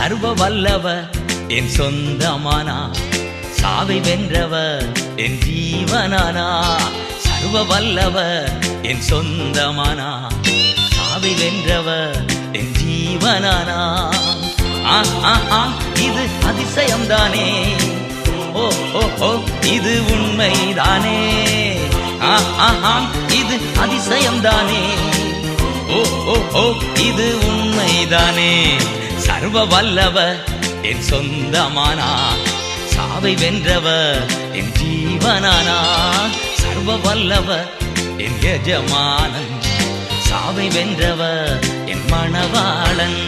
சர்வ வல்லவர் என் சொந்தமானா, சாவை வென்றவர் என் ஜீவனானா. சர்வ வல்லவர் என் சொந்தமானா, சாவை வென்றவர் என் ஜீவனானா. இது அதிசயம்தானே, ஓ ஓ ஓ இது உண்மைதானே. இது அதிசயம்தானே, ஓ ஓ ஓ இது உண்மைதானே. சர்வ வல்லவர் என் சொந்தமானா, சாவை வென்றவர் என் ஜீவனானா. சர்வ வல்லவர் என் எஜமானன், சாவை வென்றவர் என் மணவாளன்.